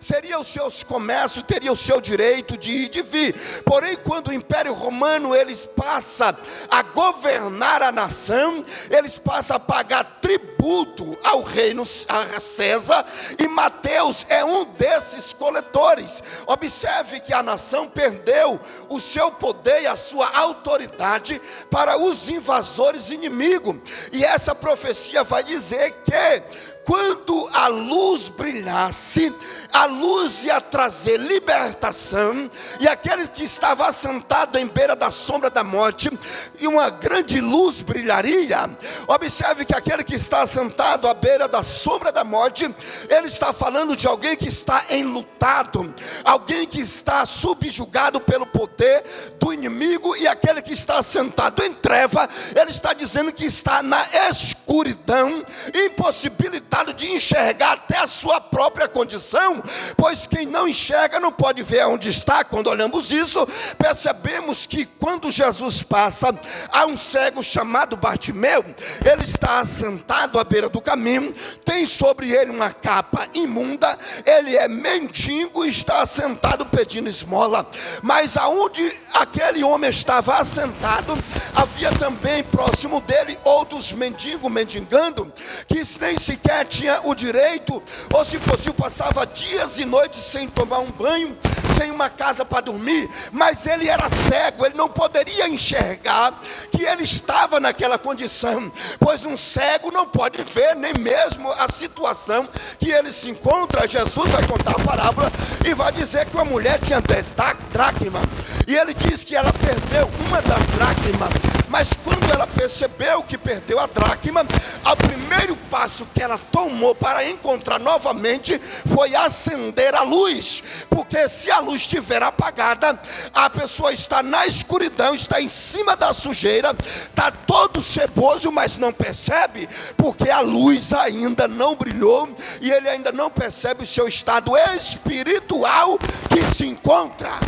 seria os seus comércios, teria o seu direito de ir e de vir. Porém, quando o Império Romano eles passa a governar a nação, eles passam a pagar tributo ao reino, a César, e Mateus é um desses coletores. Observe que a nação perdeu o seu poder e a sua autoridade para os invasores inimigos. E essa profecia vai dizer que quando a luz brilhasse, a luz ia trazer libertação, e aquele que estava assentado em beira da sombra da morte, e uma grande luz brilharia. Observe que aquele que está assentado à beira da sombra da morte, ele está falando de alguém que está enlutado, alguém que está subjugado pelo poder do inimigo, e aquele que está assentado em treva, ele está dizendo que está na escuridão, impossibilitado de enxergar até a sua própria condição, pois quem não enxerga não pode ver onde está. Quando olhamos isso, percebemos que quando Jesus passa, há um cego chamado Bartimeu, ele está assentado à beira do caminho, tem sobre ele uma capa imunda, ele é mendigo e está assentado pedindo esmola. Mas aonde aquele homem estava assentado, havia também próximo dele outros mendigos mendigando, que nem sequer tinha o direito, ou se possível passava dias e noites sem tomar um banho, sem uma casa para dormir. Mas ele era cego, ele não poderia enxergar que ele estava naquela condição, pois um cego não pode ver nem mesmo a situação que ele se encontra. Jesus vai contar a parábola e vai dizer que uma mulher tinha 10 dracmas, e ele diz que ela perdeu uma das dracmas. Mas quando ela percebeu que perdeu a dracma, o primeiro passo que ela tomou para encontrar novamente foi acender a luz. Porque se a luz estiver apagada, a pessoa está na escuridão, está em cima da sujeira, está todo ceboso, mas não percebe, porque a luz ainda não brilhou, e ele ainda não percebe o seu estado espiritual que se encontra.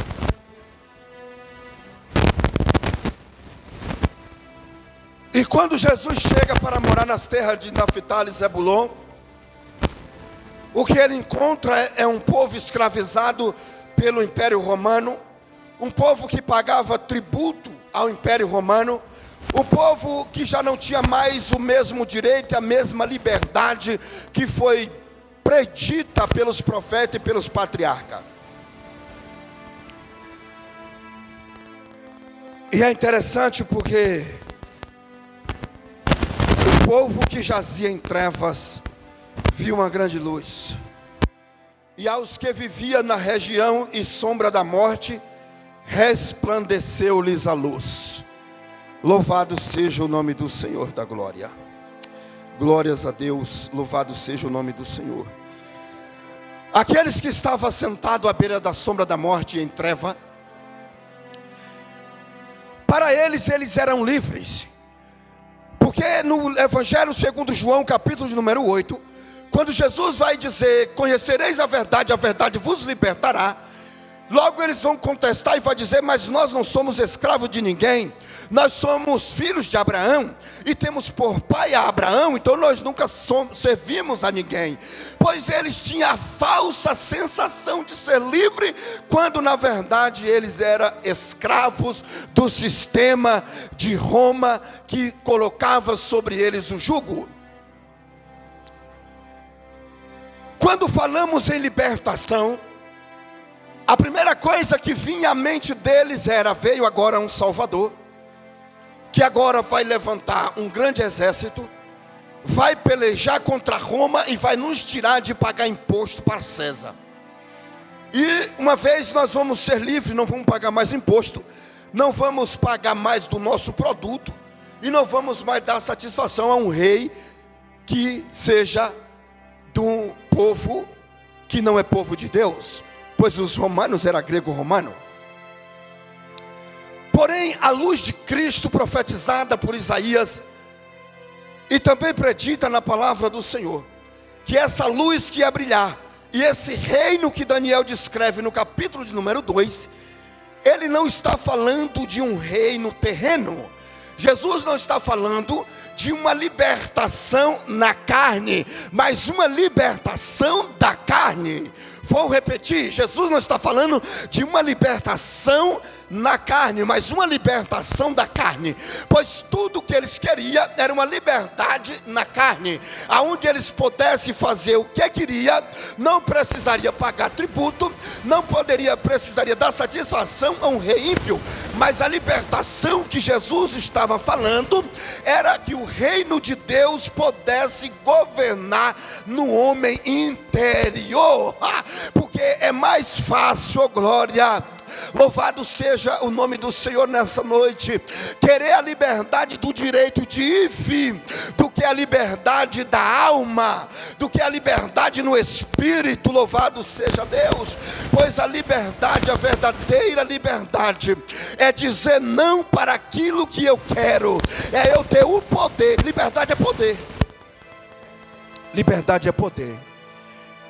E quando Jesus chega para morar nas terras de Naftali e Zebulon, o que ele encontra é um povo escravizado pelo Império Romano, um povo que pagava tributo ao Império Romano, um povo que já não tinha mais o mesmo direito, a mesma liberdade que foi predita pelos profetas e pelos patriarcas. E é interessante porque o povo que jazia em trevas viu uma grande luz, e aos que viviam na região e sombra da morte, resplandeceu-lhes a luz. Louvado seja o nome do Senhor da glória. Glórias a Deus, louvado seja o nome do Senhor. Aqueles que estavam sentados à beira da sombra da morte em treva, para eles eram livres. Porque no Evangelho segundo João, capítulo de número 8, quando Jesus vai dizer, conhecereis a verdade vos libertará, logo eles vão contestar e vai dizer, mas nós não somos escravos de ninguém, nós somos filhos de Abraão, e temos por pai a Abraão, então nós nunca servimos a ninguém. Pois eles tinham a falsa sensação de ser livre, quando na verdade eles eram escravos do sistema de Roma, que colocava sobre eles o jugo. Quando falamos em libertação, a primeira coisa que vinha à mente deles era, veio agora um Salvador, que agora vai levantar um grande exército, vai pelejar contra Roma e vai nos tirar de pagar imposto para César. E uma vez nós vamos ser livres, não vamos pagar mais imposto, não vamos pagar mais do nosso produto, e não vamos mais dar satisfação a um rei que seja do povo que não é povo de Deus, pois os romanos eram grego-romano. Porém, a luz de Cristo profetizada por Isaías, e também predita na palavra do Senhor, que essa luz que ia brilhar, e esse reino que Daniel descreve no capítulo de número 2, ele não está falando de um reino terreno. Jesus não está falando de uma libertação na carne, mas uma libertação da carne. Vou repetir, Jesus não está falando de uma libertação na carne, mas uma libertação da carne, pois tudo que eles queriam era uma liberdade na carne, aonde eles pudessem fazer o que queria, não precisaria pagar tributo, não precisaria dar satisfação a um rei ímpio. Mas a libertação que Jesus estava falando era que o reino de Deus pudesse governar no homem interior, porque é mais fácil, oh glória, louvado seja o nome do Senhor nessa noite, querer a liberdade do direito de ir e vir, do que a liberdade da alma, do que a liberdade no espírito. Louvado seja Deus, pois a liberdade, a verdadeira liberdade, é dizer não para aquilo que eu quero, é eu ter o poder. Liberdade é poder, liberdade é poder.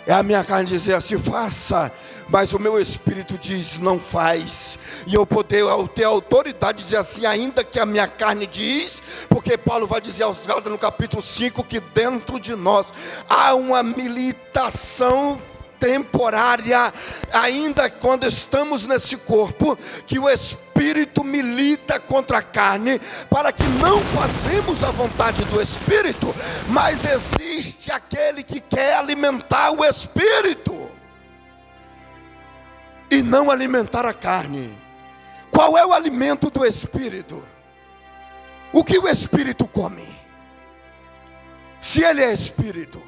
É a minha carne dizer assim, faça, mas o meu espírito diz, não faz. E eu ter a autoridade de dizer assim, ainda que a minha carne diz, porque Paulo vai dizer aos Gálatas no capítulo 5, que dentro de nós há uma militação temporária, ainda quando estamos nesse corpo, que o Espírito milita contra a carne, para que não fazemos a vontade do Espírito, mas existe aquele que quer alimentar o Espírito, e não alimentar a carne. Qual é o alimento do Espírito? O que o Espírito come? Se ele é Espírito,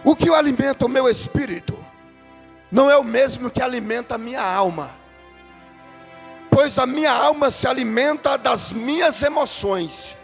o que alimenta o meu espírito não é o mesmo que alimenta a minha alma, pois a minha alma se alimenta das minhas emoções,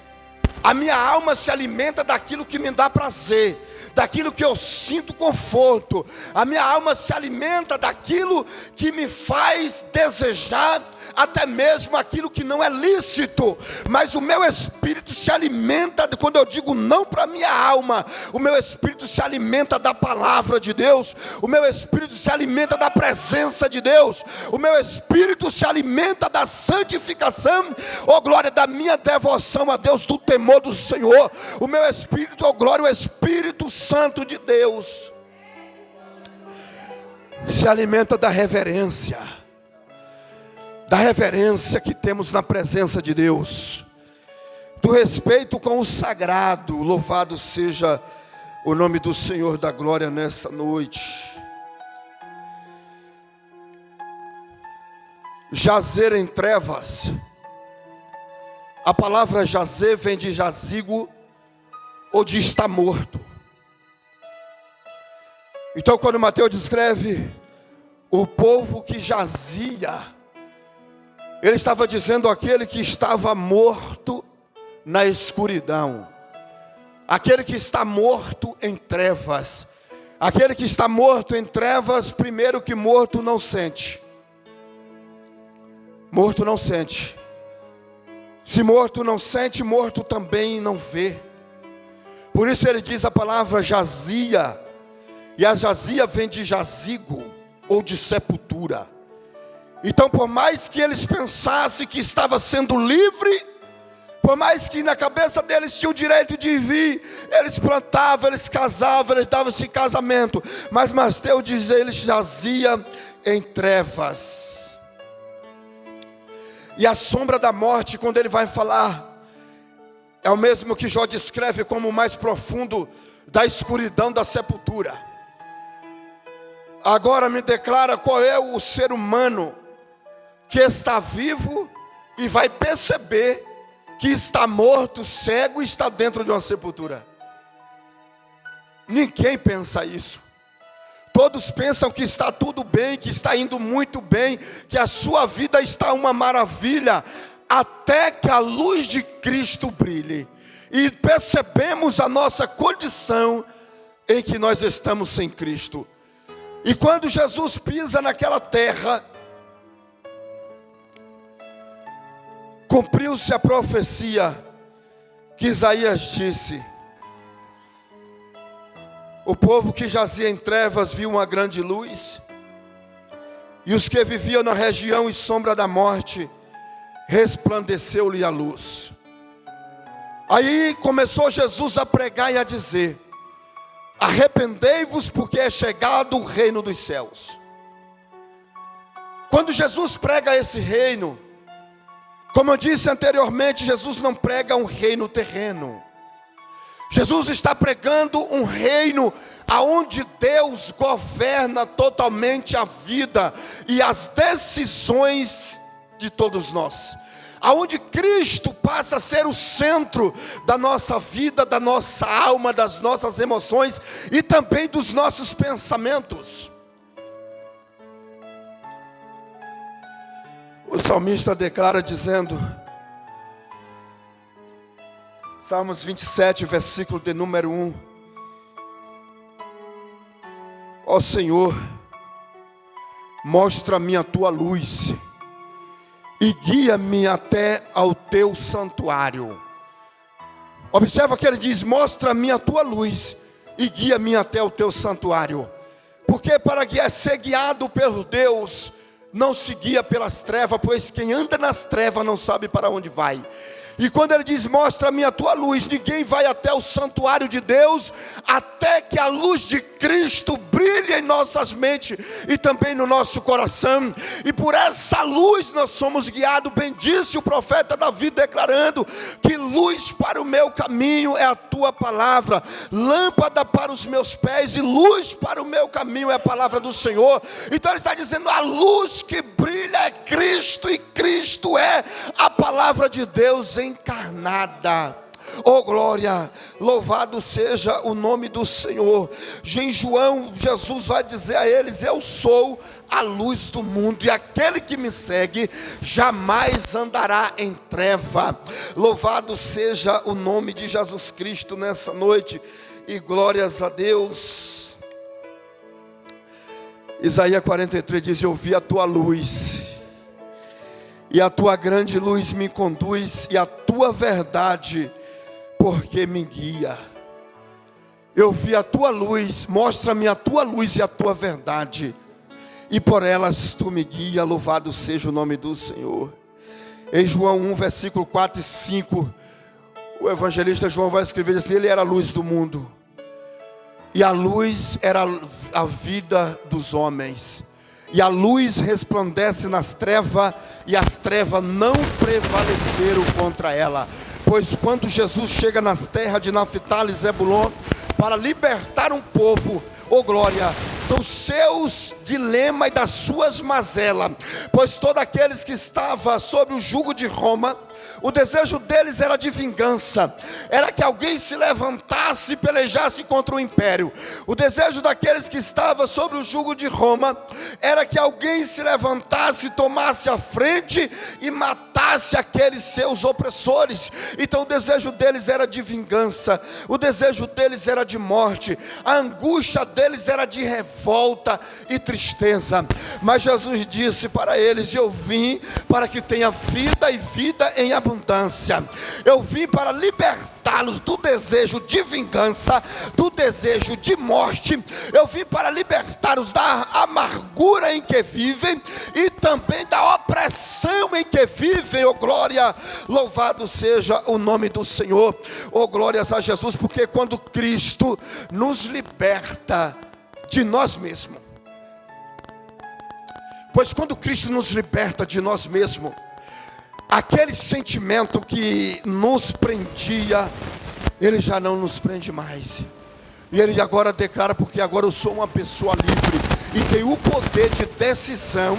a minha alma se alimenta daquilo que me dá prazer, daquilo que eu sinto conforto, a minha alma se alimenta daquilo que me faz desejar até mesmo aquilo que não é lícito, mas o meu espírito se alimenta, quando eu digo não para a minha alma, o meu espírito se alimenta da palavra de Deus, o meu espírito se alimenta da presença de Deus, o meu espírito se alimenta da santificação, oh glória, da minha devoção a Deus, do temor do Senhor. O meu espírito, oh glória, o Espírito Santo de Deus se alimenta da reverência que temos na presença de Deus, do respeito com o sagrado. Louvado seja o nome do Senhor da glória nessa noite. Jazer em trevas, a palavra jazer vem de jazigo ou de estar morto. Então quando Mateus descreve o povo que jazia, ele estava dizendo aquele que estava morto na escuridão, aquele que está morto em trevas. Aquele que está morto em trevas, primeiro que morto não sente. Morto não sente. Se morto não sente, morto também não vê. Por isso ele diz a palavra jazia, e a jazia vem de jazigo ou de sepultura. Então, por mais que eles pensassem que estava sendo livre, por mais que na cabeça deles tinha o direito de vir, eles plantavam, eles casavam, eles davam-se casamento, mas Mateus diz, eles jaziam em trevas. E a sombra da morte, quando ele vai falar, é o mesmo que Jó descreve como o mais profundo da escuridão da sepultura. Agora me declara qual é o ser humano que está vivo e vai perceber que está morto, cego e está dentro de uma sepultura. Ninguém pensa isso. Todos pensam que está tudo bem, que está indo muito bem, que a sua vida está uma maravilha, até que a luz de Cristo brilhe e percebemos a nossa condição em que nós estamos sem Cristo. E quando Jesus pisa naquela terra, cumpriu-se a profecia que Isaías disse: o povo que jazia em trevas viu uma grande luz, e os que viviam na região e sombra da morte, resplandeceu-lhe a luz. Aí começou Jesus a pregar e a dizer arrependei-vos, porque é chegado o reino dos céus. Quando Jesus prega esse reino, como eu disse anteriormente, Jesus não prega um reino terreno. Jesus está pregando um reino aonde Deus governa totalmente a vida e as decisões de todos nós. Aonde Cristo passa a ser o centro da nossa vida, da nossa alma, das nossas emoções e também dos nossos pensamentos. O salmista declara dizendo, Salmos 27, versículo de número 1. Ó Senhor, mostra-me a tua luz e guia-me até ao teu santuário. Observa que ele diz, mostra-me a tua luz e guia-me até o teu santuário. Porque para ser guiado pelo Deus, não se guia pelas trevas, pois quem anda nas trevas não sabe para onde vai. E quando ele diz, mostra-me a tua luz, ninguém vai até o santuário de Deus, até que a luz de Cristo brilhe em nossas mentes e também no nosso coração. E por essa luz nós somos guiados. Bem disse o profeta Davi, declarando que luz para o meu caminho é a tua palavra, lâmpada para os meus pés e luz para o meu caminho é a palavra do Senhor. Então ele está dizendo, a luz que brilha é Cristo, e Cristo é a palavra de Deus encarnada. Oh glória, louvado seja o nome do Senhor. Em João, Jesus vai dizer a eles, eu sou a luz do mundo, e aquele que me segue jamais andará em treva. Louvado seja o nome de Jesus Cristo nessa noite, e glórias a Deus. Isaías 43 diz, eu vi a tua luz, e a tua grande luz me conduz, e a tua verdade porque me guia. Eu vi a tua luz, mostra-me a tua luz e a tua verdade, e por elas tu me guia. Louvado seja o nome do Senhor. Em João 1, versículo 4 e 5, o evangelista João vai escrever assim, ele era a luz do mundo, e a luz era a vida dos homens, e a luz resplandece nas trevas, e as trevas não prevaleceram contra ela. Pois quando Jesus chega nas terras de Naftali e Zebulon, para libertar um povo, oh glória, dos seus dilemas e das suas mazelas, pois todos aqueles que estavam sob o jugo de Roma, o desejo deles era de vingança, era que alguém se levantasse e pelejasse contra o império. O desejo daqueles que estavam sobre o jugo de Roma era que alguém se levantasse, tomasse a frente e matasse aqueles seus opressores. Então o desejo deles era de vingança, o desejo deles era de morte, a angústia deles era de revolta e tristeza. Mas Jesus disse para eles, eu vim para que tenha vida e vida em abundância. Eu vim para libertá-los do desejo de vingança, do desejo de morte. Eu vim para libertá-los da amargura em que vivem e também da opressão em que vivem. Oh glória, louvado seja o nome do Senhor. Oh glórias a Jesus, porque quando Cristo nos liberta de nós mesmos, pois quando Cristo nos liberta de nós mesmos, aquele sentimento que nos prendia, ele já não nos prende mais. E ele agora declara, porque agora eu sou uma pessoa livre e tenho o poder de decisão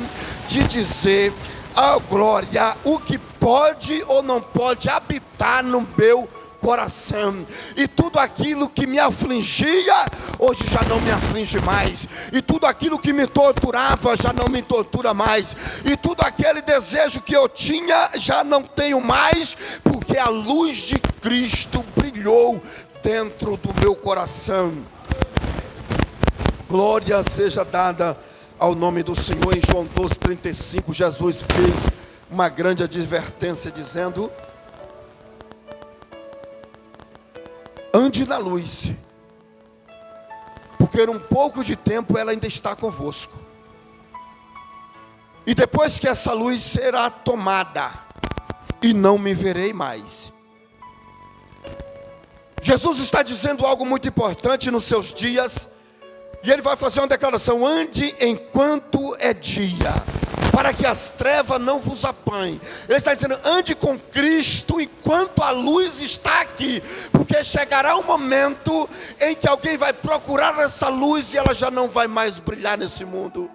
de dizer, a glória, o que pode ou não pode habitar no meu coração. E tudo aquilo que me afligia, hoje já não me aflige mais. E tudo aquilo que me torturava, já não me tortura mais. E tudo aquele desejo que eu tinha, já não tenho mais, porque a luz de Cristo brilhou dentro do meu coração. Glória seja dada ao nome do Senhor. Em João 12:35, Jesus fez uma grande advertência dizendo, ande na luz, porque um pouco de tempo ela ainda está convosco, e depois que essa luz será tomada, e não me verei mais. Jesus está dizendo algo muito importante nos seus dias, e Ele vai fazer uma declaração: ande enquanto é dia, para que as trevas não vos apanhem. Ele está dizendo: ande com Cristo enquanto a luz está aqui, porque chegará um momento em que alguém vai procurar essa luz e ela já não vai mais brilhar nesse mundo.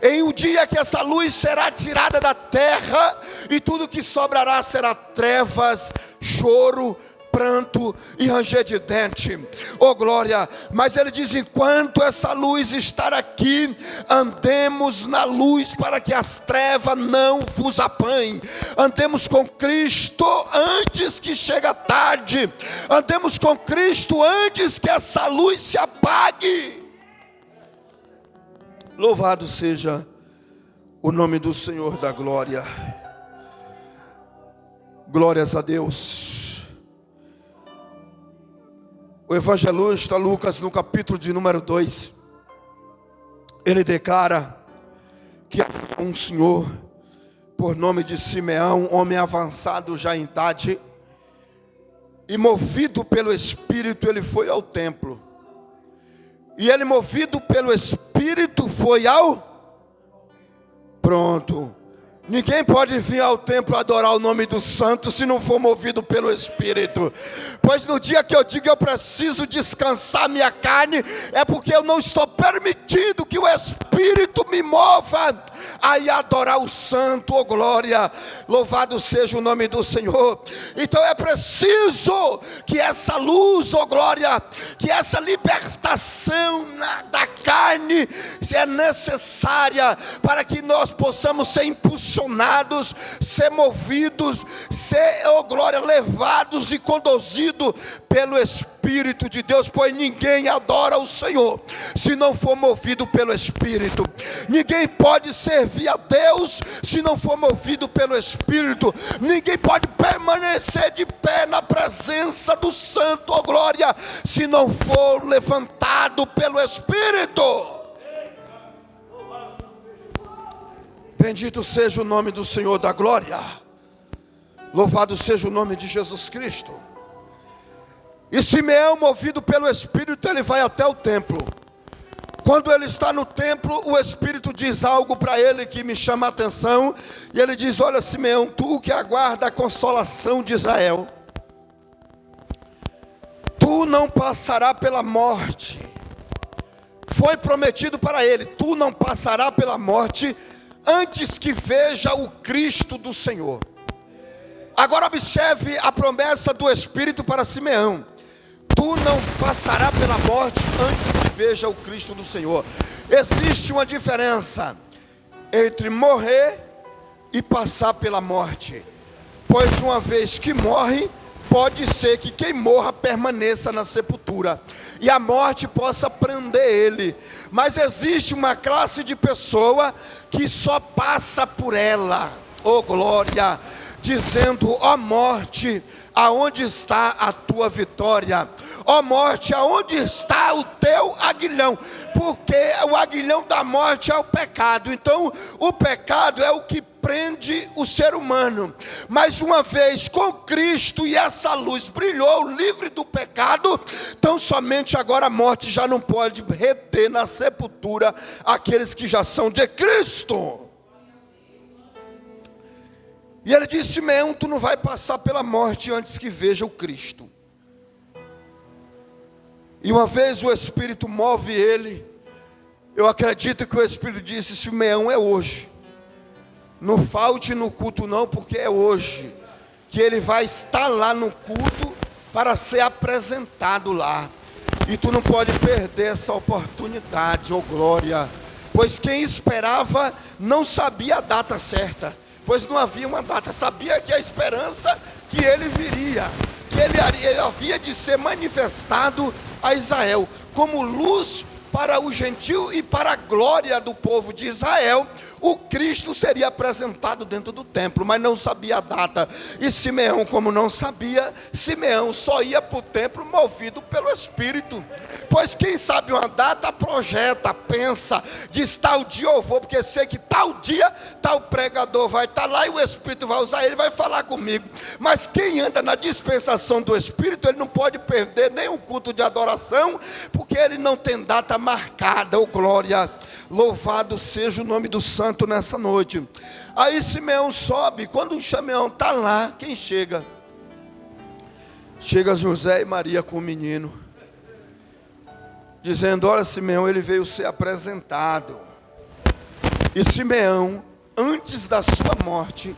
Em um dia que essa luz será tirada da terra, e tudo que sobrará será trevas, choro, pranto e ranger de dente. Oh glória! Mas ele diz: enquanto essa luz estar aqui, andemos na luz, para que as trevas não vos apanhem. Andemos com Cristo antes que chegue a tarde. Andemos com Cristo antes que essa luz se apague. Louvado seja o nome do Senhor da glória. Glórias a Deus. O evangelista Lucas, no capítulo de número 2, ele declara que havia um senhor, por nome de Simeão, homem avançado já em idade, e movido pelo Espírito, ele foi ao templo. E ele, movido pelo Espírito, foi ao... Pronto. Ninguém pode vir ao templo adorar o nome do santo se não for movido pelo Espírito. Pois no dia que eu digo eu preciso descansar minha carne, é porque eu não estou permitindo que o Espírito me mova a ir adorar o santo. Oh glória, louvado seja o nome do Senhor. Então é preciso que essa luz, oh glória, que essa libertação da carne é necessária para que nós possamos ser impulsionados, ser movidos, ser, oh glória, levados e conduzidos pelo Espírito de Deus. Pois ninguém adora o Senhor se não for movido pelo Espírito. Ninguém pode servir a Deus se não for movido pelo Espírito. Ninguém pode permanecer de pé na presença do Santo, oh glória, se não for levantado pelo Espírito. Bendito seja o nome do Senhor da glória. Louvado seja o nome de Jesus Cristo. E Simeão, movido pelo Espírito, ele vai até o templo. Quando ele está no templo, o Espírito diz algo para ele que me chama a atenção. E ele diz: olha Simeão, tu que aguarda a consolação de Israel, tu não passará pela morte. Foi prometido para ele: tu não passará pela morte antes que veja o Cristo do Senhor. Agora observe a promessa do Espírito para Simeão: tu não passará pela morte antes que veja o Cristo do Senhor. Existe uma diferença entre morrer e passar pela morte. Pois uma vez que morre, pode ser que quem morra permaneça na sepultura e a morte possa prender ele. Mas existe uma classe de pessoa que só passa por ela, oh glória, dizendo: ó morte, aonde está a tua vitória? Ó morte, aonde está o teu aguilhão? Porque o aguilhão da morte é o pecado. Então o pecado é o que prende o ser humano. Mas uma vez com Cristo e essa luz brilhou, livre do pecado, então somente agora a morte já não pode reter na sepultura aqueles que já são de Cristo. E ele disse: Simeão, tu não vai passar pela morte antes que veja o Cristo. E uma vez o Espírito move ele. Eu acredito que o Espírito disse: Simeão, é hoje. Não falte no culto não, porque é hoje que ele vai estar lá no culto para ser apresentado lá. E tu não pode perder essa oportunidade, oh glória. Pois quem esperava não sabia a data certa, pois não havia uma data. Sabia que a esperança que ele viria, que ele havia de ser manifestado a Israel como luz para o gentio e para a glória do povo de Israel, o Cristo seria apresentado dentro do templo, mas não sabia a data. E Simeão, como não sabia, Simeão só ia para o templo movido pelo Espírito. Pois quem sabe uma data, projeta, pensa, diz tal dia eu vou, porque sei que tal dia, tal pregador vai estar lá e o Espírito vai usar ele, vai falar comigo. Mas quem anda na dispensação do Espírito, ele não pode perder nenhum culto de adoração, porque ele não tem data marcada. Oh glória, louvado seja o nome do santo nessa noite. Aí Simeão sobe. Quando o Simeão está lá, quem chega? Chega José e Maria com o menino, dizendo: olha, Simeão, ele veio ser apresentado. E Simeão, antes da sua morte,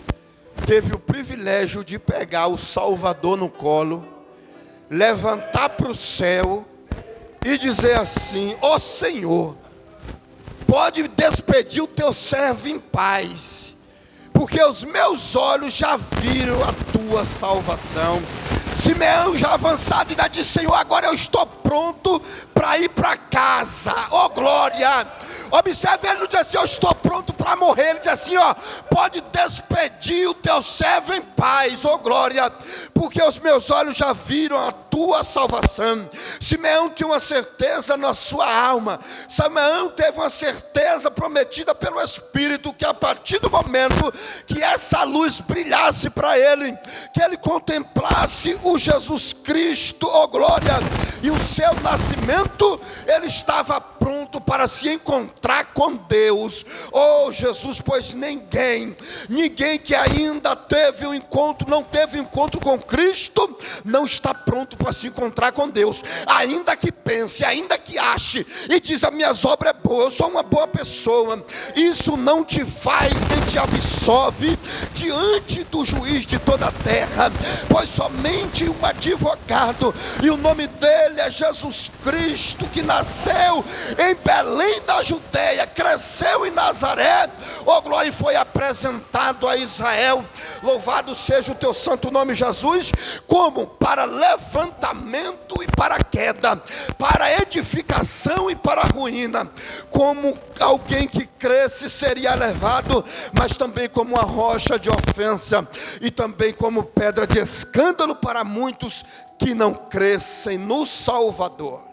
teve o privilégio de pegar o Salvador no colo, levantar para o céu e dizer assim: ó Senhor, pode despedir o teu servo em paz, porque os meus olhos já viram a tua salvação. Simeão, já avançado, ainda disse: Senhor, agora eu estou pronto para ir para casa. Oh glória! Observe, ele não diz assim: eu estou pronto para morrer. Ele diz assim: ó, pode despedir o teu servo em paz. Oh glória! Porque os meus olhos já viram a tua salvação. Simeão tinha uma certeza na sua alma. Simeão teve uma certeza prometida pelo Espírito, que a partir do momento que essa luz brilhasse para ele, que ele contemplasse o Jesus Cristo, oh glória, e o seu nascimento, ele estava pronto para se encontrar com Deus. Oh Jesus, pois ninguém que ainda teve um encontro, não teve um encontro com Cristo, não está pronto para se encontrar com Deus. Ainda que pense, ainda que ache e diz: as minhas obras é boa, eu sou uma boa pessoa, isso não te faz nem te absolve diante do juiz de toda a terra, pois somente um advogado, e o nome dele é Jesus Cristo, que nasceu em Belém da Judeia, cresceu em Nazaré, oh glória, e foi apresentado a Israel. Louvado seja o teu santo nome, Jesus, como para levantamento e para queda, para edificação e para ruína, como alguém que cresce seria levado, mas também como uma rocha de ofensa, e também como pedra de escândalo para muitos que não crescem no Salvador.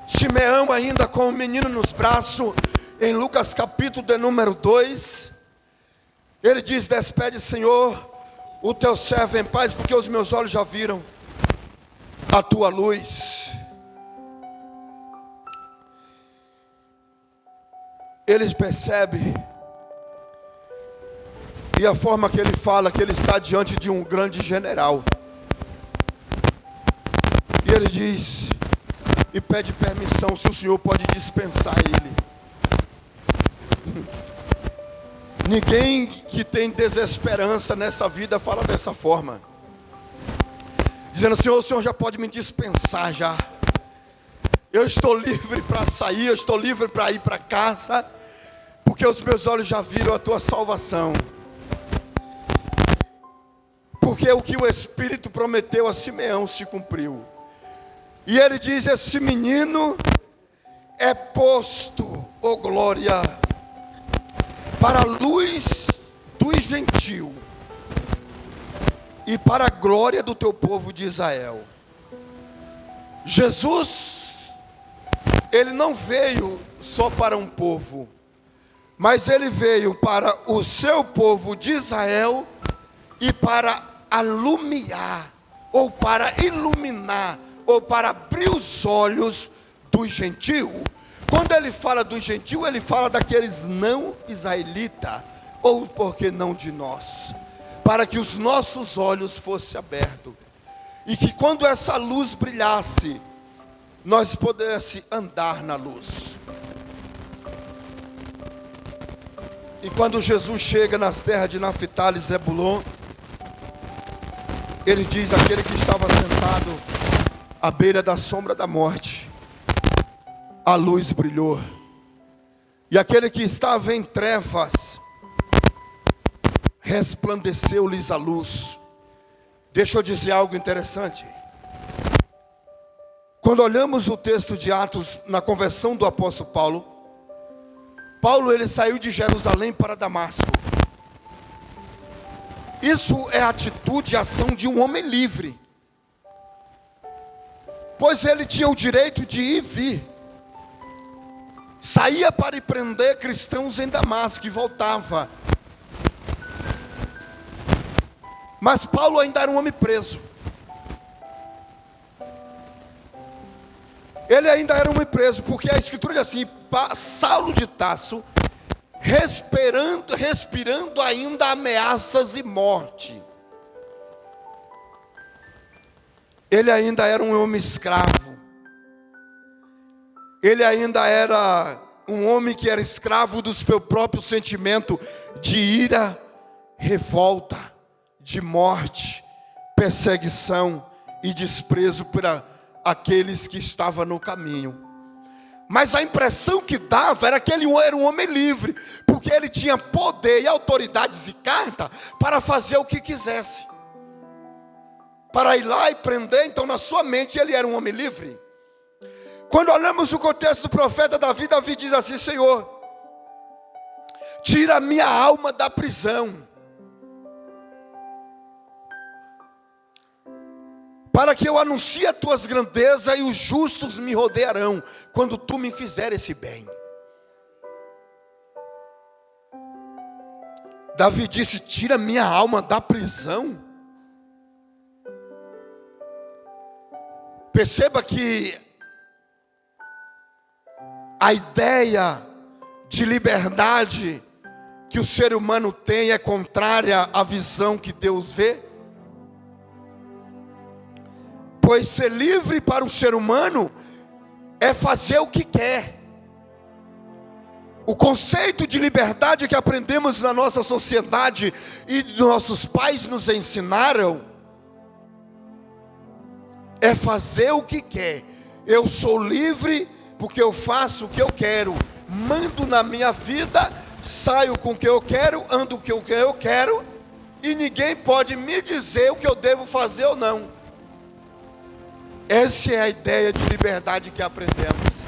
Simeão, ainda com o menino nos braços, em Lucas capítulo de número 2, ele diz: despede, Senhor, o teu servo em paz, porque os meus olhos já viram a tua luz. Eles percebem, e a forma que ele fala, que ele está diante de um grande general, e ele diz, e pede permissão, se o Senhor pode dispensar ele. Ninguém que tem desesperança nessa vida fala dessa forma, dizendo: Senhor, o Senhor já pode me dispensar já. Eu estou livre para sair, eu estou livre para ir para casa, porque os meus olhos já viram a tua salvação. Porque o que o Espírito prometeu a Simeão se cumpriu. E ele diz: esse menino é posto, oh glória, para a luz dos gentios e para a glória do teu povo de Israel. Jesus, ele não veio só para um povo, mas ele veio para o seu povo de Israel e para alumiar, ou para iluminar, ou para abrir os olhos dos gentios. Quando ele fala dos gentios, ele fala daqueles não israelitas, ou porque não de nós, para que os nossos olhos fossem abertos, e que quando essa luz brilhasse, nós pudéssemos andar na luz. E quando Jesus chega nas terras de Naftali e Zebulon, ele diz: aquele que estava sentado à beira da sombra da morte, a luz brilhou. E aquele que estava em trevas, resplandeceu-lhes a luz. Deixa eu dizer algo interessante. Quando olhamos o texto de Atos, na conversão do apóstolo Paulo ele saiu de Jerusalém para Damasco. Isso é a atitude e ação de um homem livre, pois ele tinha o direito de ir e vir. Saía para ir prender cristãos em Damasco e voltava. Mas Paulo ainda era um homem preso. Ele ainda era um homem preso, porque a escritura diz assim: Saulo de Tarso, respirando ainda ameaças e morte. Ele ainda era um homem escravo. Ele ainda era um homem que era escravo do seu próprio sentimento de ira, revolta, de morte, perseguição e desprezo por aqueles que estavam no caminho. Mas a impressão que dava era que ele era um homem livre, porque ele tinha poder e autoridades e carta para fazer o que quisesse, para ir lá e prender. Então na sua mente ele era um homem livre. Quando olhamos o contexto do profeta Davi, Davi diz assim: Senhor, tira a minha alma da prisão, para que eu anuncie as tuas grandezas e os justos me rodearão, quando tu me fizer esse bem. Davi disse: tira minha alma da prisão. Perceba que a ideia de liberdade que o ser humano tem é contrária à visão que Deus vê. Pois ser livre para o ser humano é fazer o que quer. O conceito de liberdade que aprendemos na nossa sociedade e nossos pais nos ensinaram é fazer o que quer. Eu sou livre porque eu faço o que eu quero, mando na minha vida, saio com o que eu quero, ando com o que eu quero, e ninguém pode me dizer o que eu devo fazer ou não. Essa é a ideia de liberdade que aprendemos.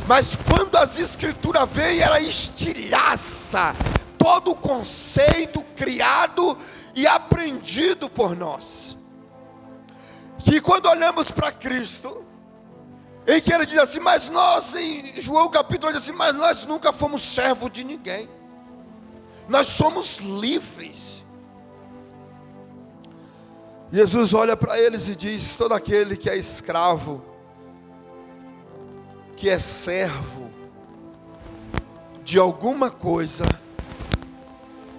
Mas quando as escrituras vêm, ela estilhaça todo o conceito criado e aprendido por nós. Que quando olhamos para Cristo, em que ele diz assim: mas nós, em João capítulo 8, diz assim: mas nós nunca fomos servos de ninguém, nós somos livres. Jesus olha para eles e diz: todo aquele que é escravo, que é servo de alguma coisa,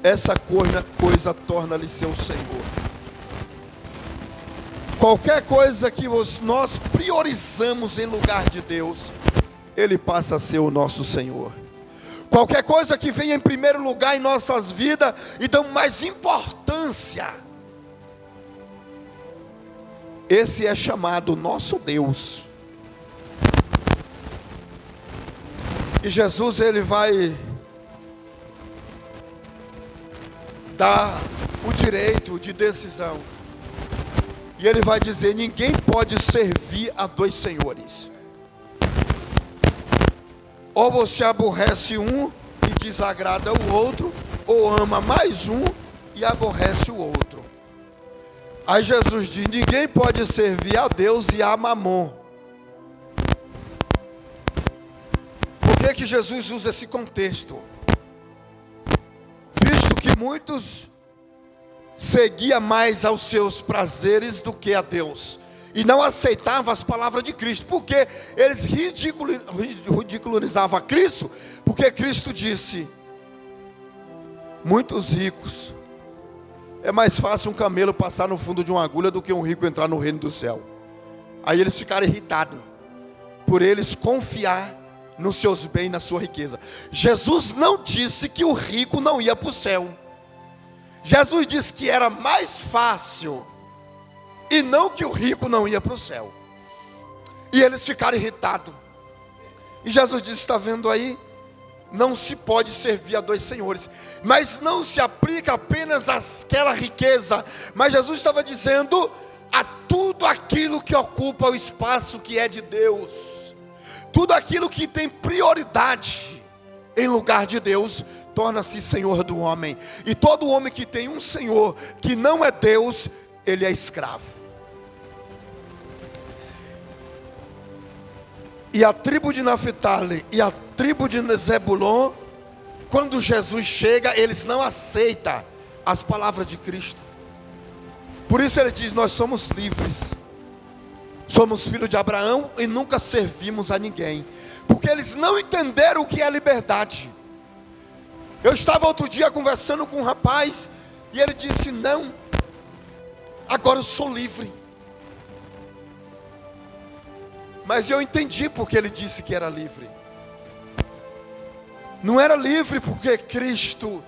essa coisa torna-lhe seu Senhor. Qualquer coisa que nós priorizamos em lugar de Deus, Ele passa a ser o nosso Senhor. Qualquer coisa que venha em primeiro lugar em nossas vidas e damos mais importância, esse é chamado nosso Deus. E Jesus, Ele vai dar o direito de decisão. E Ele vai dizer: ninguém pode servir a dois senhores. Ou você aborrece um e desagrada o outro, ou ama mais um e aborrece o outro. Aí Jesus diz: ninguém pode servir a Deus e a Mamon. Por que Jesus usa esse contexto? Visto que muitos seguia mais aos seus prazeres do que a Deus, e não aceitava as palavras de Cristo, porque eles ridicularizavam a Cristo, porque Cristo disse: muitos ricos, é mais fácil um camelo passar no fundo de uma agulha do que um rico entrar no reino do céu. Aí eles ficaram irritados, por eles confiar nos seus bens, na sua riqueza. Jesus não disse que o rico não ia para o céu. Jesus disse que era mais fácil, e não que o rico não ia para o céu. E eles ficaram irritados. E Jesus disse: está vendo aí? Não se pode servir a dois senhores. Mas não se aplica apenas àquela riqueza, mas Jesus estava dizendo a tudo tudo aquilo que ocupa o espaço que é de Deus, tudo aquilo que tem prioridade em lugar de Deus, torna-se senhor do homem. E todo homem que tem um senhor que não é Deus, ele é escravo. E a tribo de Naphtali e a tribo de Zebulon, quando Jesus chega, eles não aceitam as palavras de Cristo. Por isso ele diz: nós somos livres, somos filhos de Abraão e nunca servimos a ninguém, porque eles não entenderam o que é liberdade. Eu estava outro dia conversando com um rapaz, e ele disse: não, agora eu sou livre. Mas eu entendi porque ele disse que era livre. Não era livre porque Cristo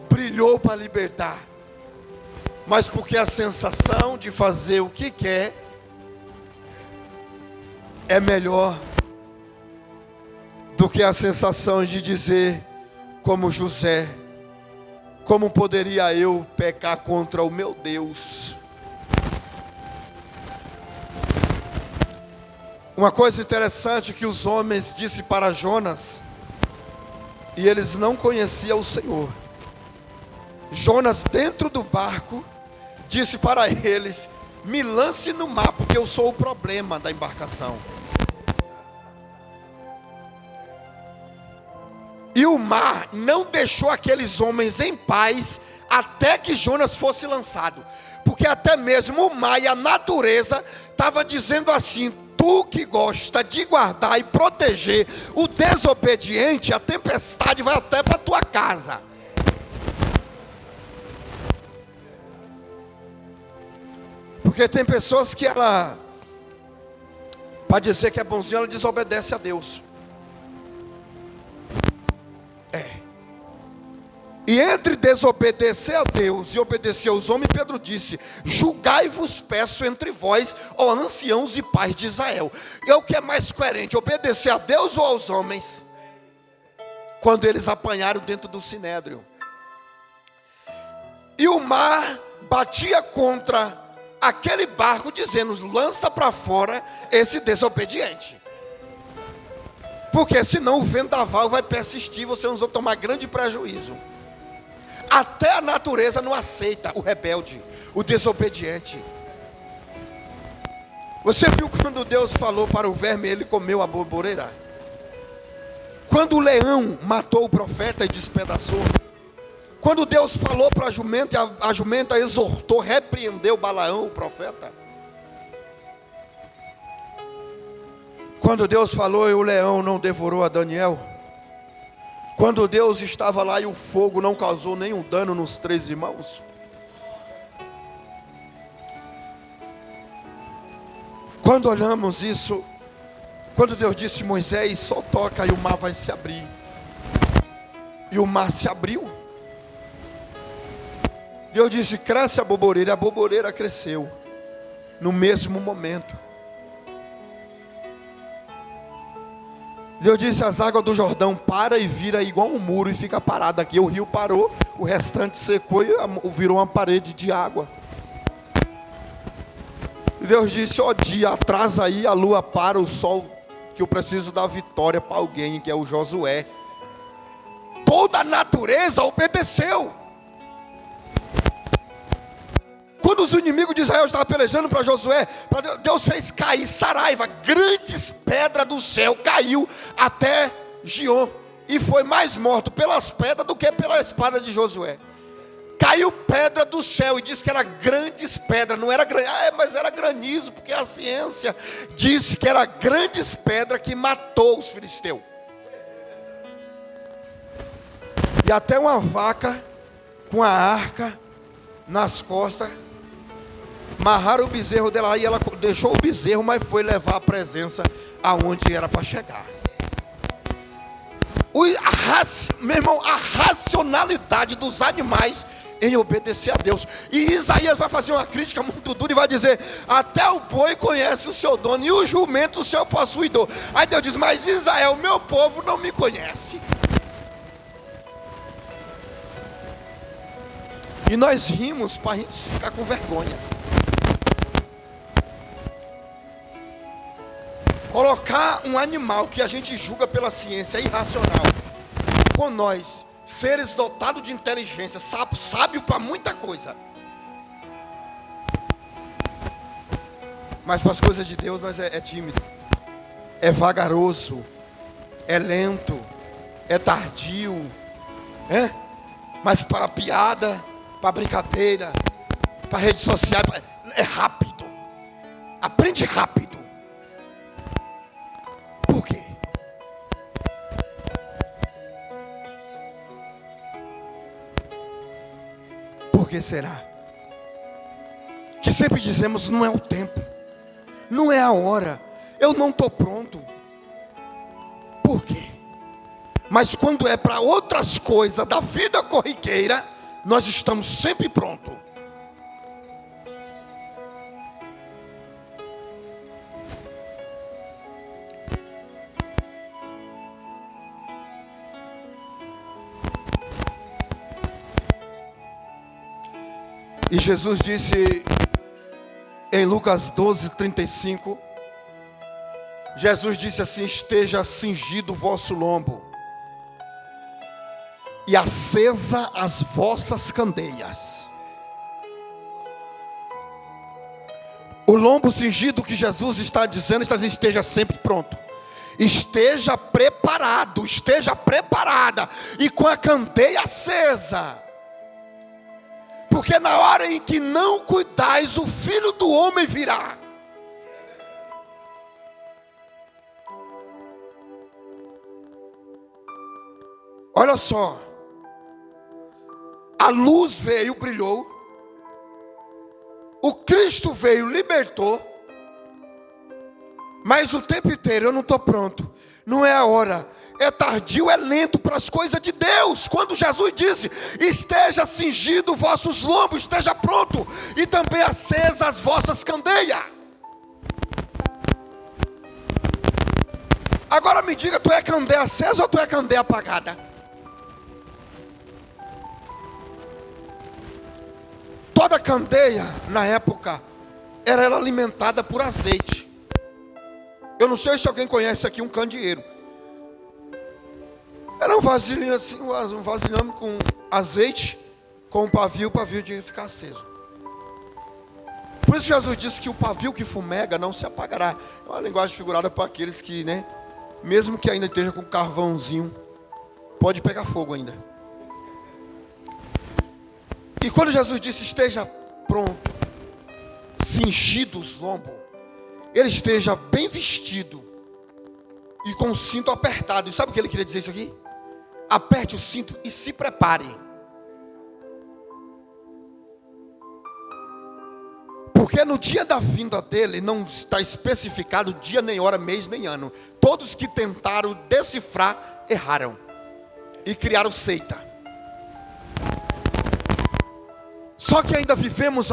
brilhou para libertar, mas porque a sensação de fazer o que quer é melhor do que a sensação de dizer, como José: como poderia eu pecar contra o meu Deus? Uma coisa interessante que os homens disse para Jonas, e eles não conheciam o Senhor. Jonas, dentro do barco, disse para eles: me lance no mar, porque eu sou o problema da embarcação. E o mar não deixou aqueles homens em paz até que Jonas fosse lançado. Porque até mesmo o mar e a natureza estavam dizendo assim: tu que gosta de guardar e proteger o desobediente, a tempestade vai até para a tua casa. Porque tem pessoas que ela, para dizer que é bonzinho, ela desobedece a Deus. E entre desobedecer a Deus e obedecer aos homens, Pedro disse: julgai-vos, peço, entre vós, ó anciãos e pais de Israel. E o que é mais coerente, obedecer a Deus ou aos homens? Quando eles apanharam dentro do sinédrio, e o mar batia contra aquele barco, dizendo: lança para fora esse desobediente, porque senão o vendaval vai persistir, vocês vão tomar grande prejuízo. Até a natureza não aceita o rebelde, o desobediente. Você viu quando Deus falou para o verme, ele comeu a borboreira? Quando o leão matou o profeta e despedaçou? Quando Deus falou para a jumenta exortou, repreendeu Balaão, o profeta? Quando Deus falou e o leão não devorou a Daniel? Quando Deus estava lá e o fogo não causou nenhum dano nos 3 irmãos? Quando olhamos isso, quando Deus disse: Moisés, só toca e o mar vai se abrir. E o mar se abriu. Deus disse: cresce a borboreira cresceu. No mesmo momento. Deus disse: as águas do Jordão para e vira igual um muro e fica parado aqui. O rio parou, o restante secou e virou uma parede de água. Deus disse: ó dia, atrasa aí, a lua para, o sol, que eu preciso dar vitória para alguém, que é o Josué. Toda a natureza obedeceu. Quando os inimigos de Israel estavam pelejando para Josué, Deus fez cair Saraiva, grandes pedras do céu, caiu até Gion, e foi mais morto pelas pedras do que pela espada de Josué. Caiu pedra do céu, e disse que era grandes pedras, não era granizo, mas era granizo, porque a ciência diz que era grandes pedras que matou os filisteus. E até uma vaca com a arca nas costas, amarraram o bezerro dela, e ela deixou o bezerro, mas foi levar a presença aonde era para chegar. Meu irmão, a racionalidade dos animais em obedecer a Deus. E Isaías vai fazer uma crítica muito dura e vai dizer: até o boi conhece o seu dono e o jumento o seu possuidor. Aí Deus diz: mas Israel, meu povo, não me conhece. E nós rimos para a gente ficar com vergonha. Colocar um animal que a gente julga pela ciência irracional com nós, seres dotados de inteligência, sábio para muita coisa, mas para as coisas de Deus nós é tímido, é vagaroso, é lento, é tardio, mas para a piada, para a brincadeira, para a rede social, é rápido, aprende rápido. Por quê? Por que será? Que sempre dizemos, não é o tempo, não é a hora, eu não estou pronto. Por quê? Mas quando é para outras coisas da vida corriqueira, nós estamos sempre prontos. E Jesus disse em Lucas 12:35, Jesus disse assim: esteja cingido o vosso lombo e acesa as vossas candeias. O lombo cingido que Jesus está dizendo, esteja sempre pronto, esteja preparado, esteja preparada e com a candeia acesa. Porque na hora em que não cuidais, o Filho do Homem virá. Olha só, a luz veio, brilhou, o Cristo veio, libertou, mas o tempo inteiro eu não estou pronto, não é a hora, é tardio, é lento para as coisas de Deus. Quando Jesus disse, esteja cingido vossos lombos, esteja pronto, e também acesa as vossas candeias. Agora me diga, tu é candeia acesa ou tu é candeia apagada? Toda candeia, na época, era alimentada por azeite. Eu não sei se alguém conhece aqui um candeeiro. Era um vasilhame assim, um vasilhame com azeite, com um pavio, o pavio tinha que ficar aceso. Por isso Jesus disse que o pavio que fumega não se apagará. É uma linguagem figurada para aqueles que, mesmo que ainda esteja com carvãozinho, pode pegar fogo ainda. E quando Jesus disse, esteja pronto, cingido os lombos, ele esteja bem vestido e com o cinto apertado. E sabe o que ele queria dizer isso aqui? Aperte o cinto e se prepare. Porque no dia da vinda dele não está especificado dia, nem hora, mês, nem ano. Todos que tentaram decifrar erraram e criaram seita. Só que ainda vivemos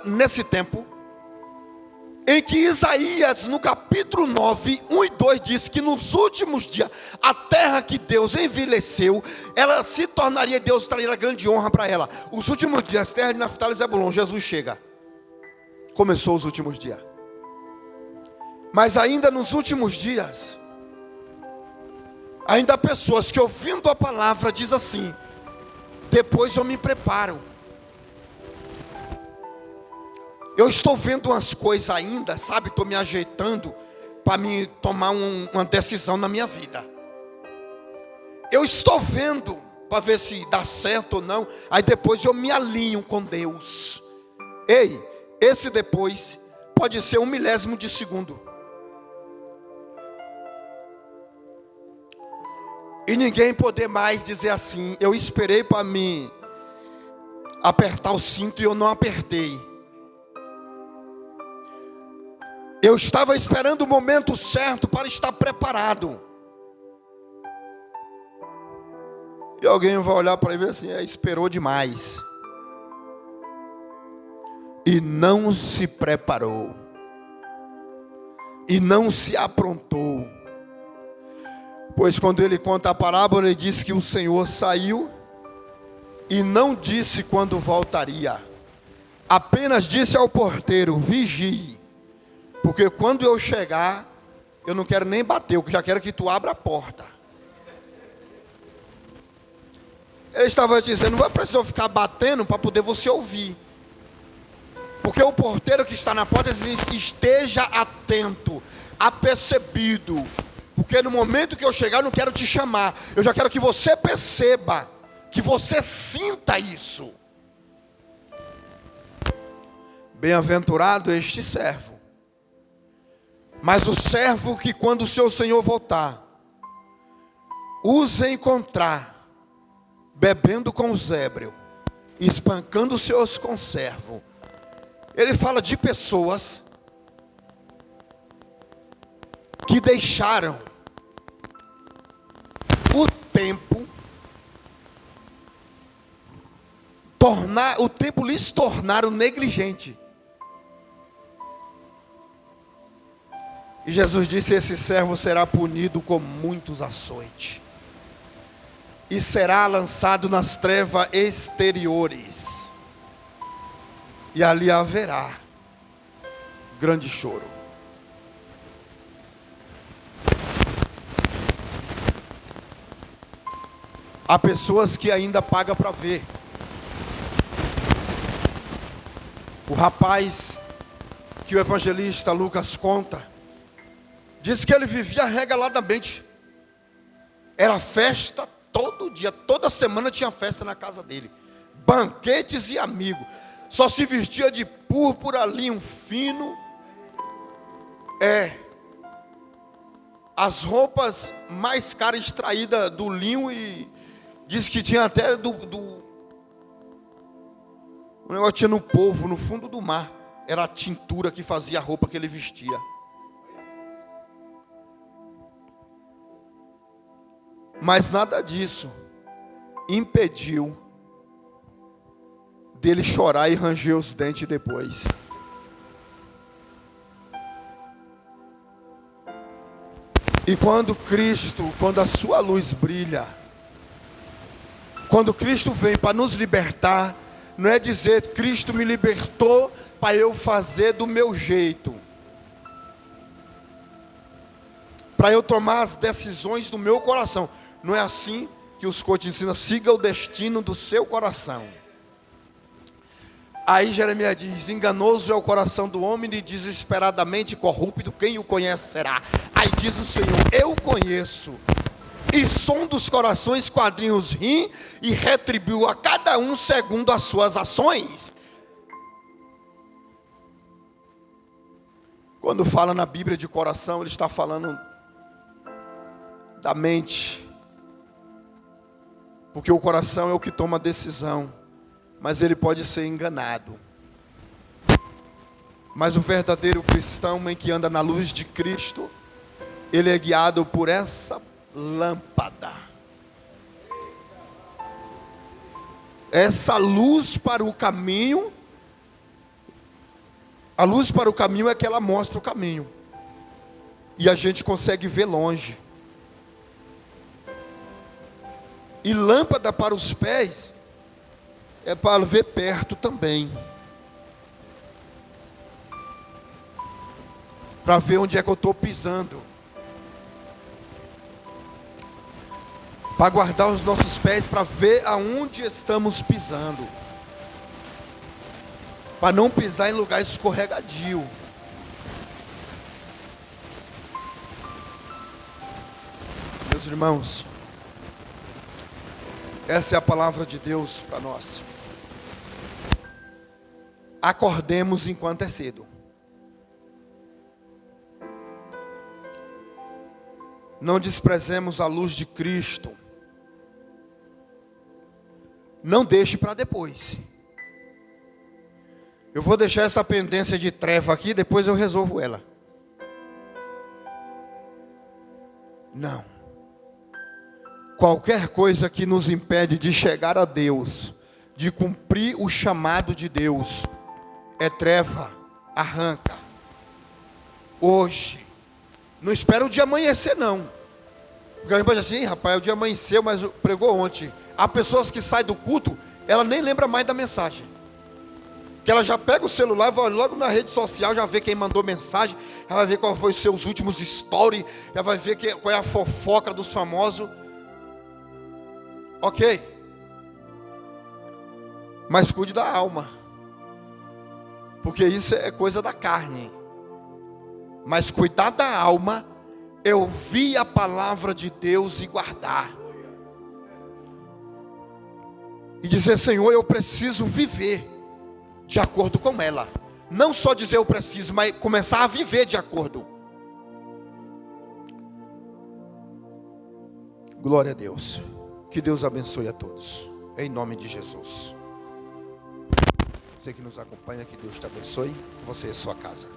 nesse tempo em que Isaías, no capítulo 9, 1 e 2, diz que nos últimos dias, a terra que Deus envelheceu, ela se tornaria, Deus traria grande honra para ela. Os últimos dias, terra de Naftali e Zebulon, Jesus chega. Começou os últimos dias. Mas ainda nos últimos dias, ainda há pessoas que ouvindo a palavra diz assim, depois eu me preparo. Eu estou vendo umas coisas ainda, sabe? Estou me ajeitando para me tomar uma decisão na minha vida. Eu estou vendo para ver se dá certo ou não. Aí depois eu me alinho com Deus. Ei, esse depois pode ser 1/1000 de segundo. E ninguém poder mais dizer assim, eu esperei para me apertar o cinto e eu não apertei. Eu estava esperando o momento certo para estar preparado. E alguém vai olhar para ele e ver assim, esperou demais. E não se preparou. E não se aprontou. Pois quando ele conta a parábola, ele diz que o Senhor saiu e não disse quando voltaria. Apenas disse ao porteiro, vigie. Porque quando eu chegar, eu não quero nem bater, eu já quero que tu abra a porta. Ele estava dizendo, não vai precisar ficar batendo para poder você ouvir. Porque o porteiro que está na porta diz, esteja atento, apercebido. Porque no momento que eu chegar, eu não quero te chamar. Eu já quero que você perceba, que você sinta isso. Bem-aventurado este servo. Mas o servo que quando o seu senhor voltar, os encontrar bebendo com os ébrios, espancando os seus conservos. Ele fala de pessoas que deixaram o tempo lhes tornaram negligente. E Jesus disse, esse servo será punido com muitos açoites. E será lançado nas trevas exteriores. E ali haverá grande choro. Há pessoas que ainda pagam para ver. O rapaz que o evangelista Lucas conta, diz que ele vivia regaladamente. Era festa todo dia, toda semana tinha festa na casa dele. Banquetes e amigos. Só se vestia de púrpura, linho fino. As roupas mais caras extraídas do linho e diz que tinha até o negócio tinha no polvo, no fundo do mar. Era a tintura que fazia a roupa que ele vestia. Mas nada disso impediu dele chorar e ranger os dentes depois. E quando a sua luz brilha, quando Cristo vem para nos libertar, não é dizer Cristo me libertou para eu fazer do meu jeito, para eu tomar as decisões do meu coração. Não é assim que os coaches ensinam, siga o destino do seu coração. Aí Jeremias diz, enganoso é o coração do homem e desesperadamente corrupto, quem o conhecerá? Aí diz o Senhor, eu conheço, e som dos corações quadrinhos rim, e retribuo a cada um segundo as suas ações. Quando fala na Bíblia de coração, ele está falando da mente, porque o coração é o que toma a decisão, mas ele pode ser enganado. Mas o verdadeiro cristão, em que anda na luz de Cristo, ele é guiado por essa lâmpada. Essa luz para o caminho. A luz para o caminho é que ela mostra o caminho. E a gente consegue ver longe. E lâmpada para os pés é para ver perto também. Para ver onde é que eu estou pisando. Para guardar os nossos pés, para ver aonde estamos pisando. Para não pisar em lugar escorregadio. Meus irmãos, essa é a palavra de Deus para nós. Acordemos enquanto é cedo. Não desprezemos a luz de Cristo. Não deixe para depois. Eu vou deixar essa pendência de treva aqui, depois eu resolvo ela. Não. Qualquer coisa que nos impede de chegar a Deus, de cumprir o chamado de Deus, é treva, arranca. Hoje. Não espera o dia amanhecer, não. Porque a gente pode dizer assim, rapaz, o dia amanheceu, mas pregou ontem. Há pessoas que saem do culto, ela nem lembra mais da mensagem. Que ela já pega o celular, vai logo na rede social, já vê quem mandou mensagem, já vai ver qual foi os seus últimos stories, já vai ver qual é a fofoca dos famosos. Ok. Mas cuide da alma. Porque isso é coisa da carne. Mas cuidar da alma é ouvir a palavra de Deus e guardar. E dizer, Senhor, eu preciso viver de acordo com ela. Não só dizer eu preciso, mas começar a viver de acordo. Glória a Deus. Que Deus abençoe a todos. Em nome de Jesus. Você que nos acompanha, que Deus te abençoe. Você e sua casa.